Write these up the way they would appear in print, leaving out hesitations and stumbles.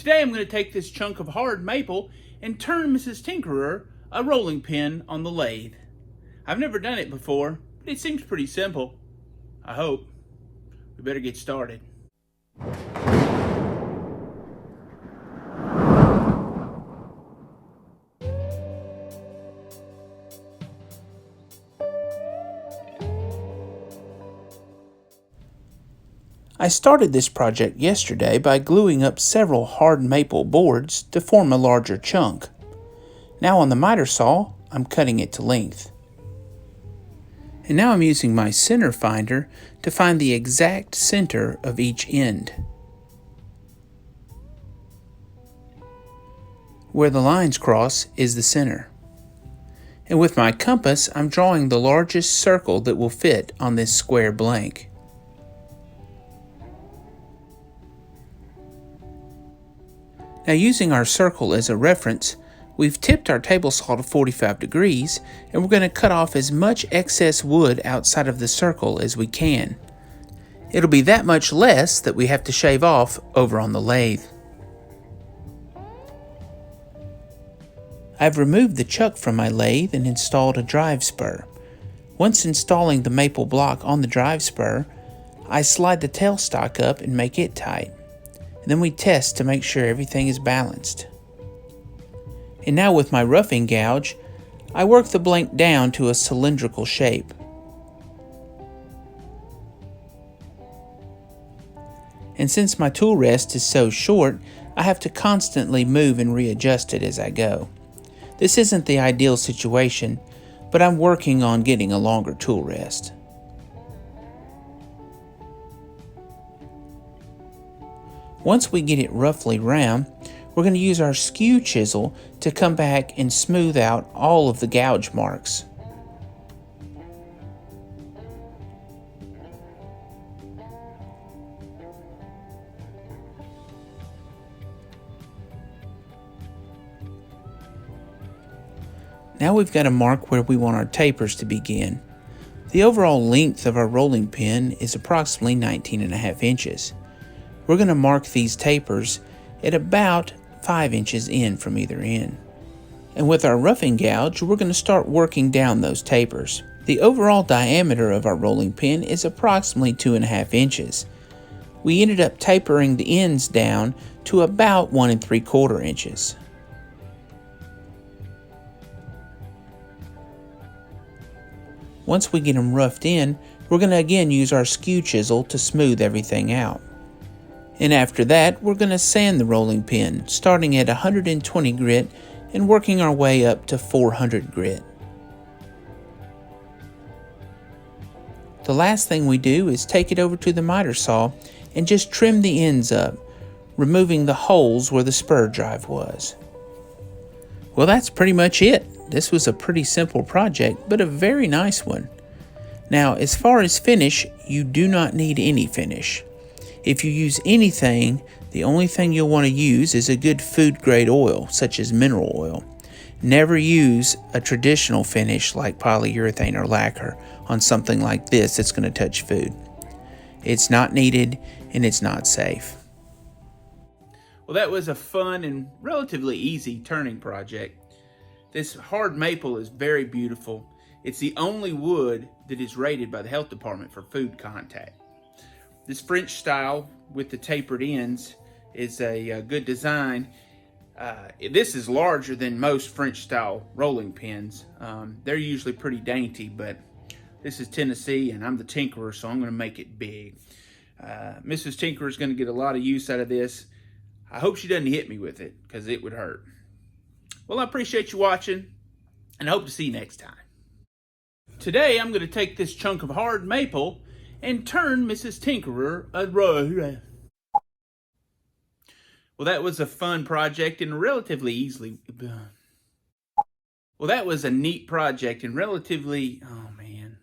Today I'm going to take this chunk of hard maple and turn Mrs. Tinkerer a rolling pin on the lathe. I've never done it before, but it seems pretty simple. I hope. We better get started. I started this project yesterday by gluing up several hard maple boards to form a larger chunk. Now on the miter saw, I'm cutting it to length. And now I'm using my center finder to find the exact center of each end. Where the lines cross is the center. And with my compass, I'm drawing the largest circle that will fit on this square blank. Now using our circle as a reference, we've tipped our table saw to 45 degrees and we're going to cut off as much excess wood outside of the circle as we can. It'll be that much less that we have to shave off over on the lathe. I've removed the chuck from my lathe and installed a drive spur. Once installing the maple block on the drive spur, I slide the tailstock up and make it tight. And then we test to make sure everything is balanced. And now with my roughing gouge, I work the blank down to a cylindrical shape. And since my tool rest is so short, I have to constantly move and readjust it as I go. This isn't the ideal situation, but I'm working on getting a longer tool rest. Once we get it roughly round, we're going to use our skew chisel to come back and smooth out all of the gouge marks. Now we've got to mark where we want our tapers to begin. The overall length of our rolling pin is approximately 19.5 inches. We're going to mark these tapers at about 5 inches in from either end. And with our roughing gouge, we're going to start working down those tapers. The overall diameter of our rolling pin is approximately 2.5 inches. We ended up tapering the ends down to about 1 3/4 inches. Once we get them roughed in, we're going to again use our skew chisel to smooth everything out. And after that, we're going to sand the rolling pin, starting at 120 grit and working our way up to 400 grit. The last thing we do is take it over to the miter saw and just trim the ends up, removing the holes where the spur drive was. Well, that's pretty much it. This was a pretty simple project, but a very nice one. Now, as far as finish, you do not need any finish. If you use anything, the only thing you'll want to use is a good food-grade oil, such as mineral oil. Never use a traditional finish like polyurethane or lacquer on something like this that's going to touch food. It's not needed and it's not safe. Well, that was a fun and relatively easy turning project. This hard maple is very beautiful. It's the only wood that is rated by the health department for food contact. This French style with the tapered ends is a good design. This is larger than most French style rolling pins. They're usually pretty dainty, but this is Tennessee and I'm the tinkerer, so I'm going to make it big. Mrs. Tinkerer is going to get a lot of use out of this. I hope she doesn't hit me with it because it would hurt. Well, I appreciate you watching and I hope to see you next time. Today I'm going to take this chunk of hard maple and turn Mrs. Tinkerer a Well, that was a fun project and relatively easily. Well, that was a neat project and relatively. Oh man.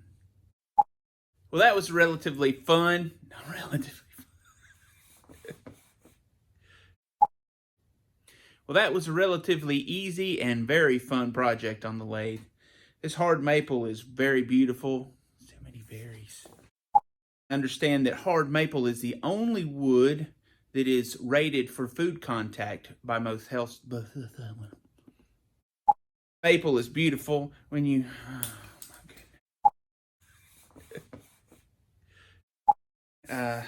Well, that was relatively fun. Well, that was a relatively easy and very fun project on the lathe. This hard maple is very beautiful. So many berries. Understand that hard maple is the only wood that is rated for food contact by most health. Maple is beautiful when you. Oh my goodness.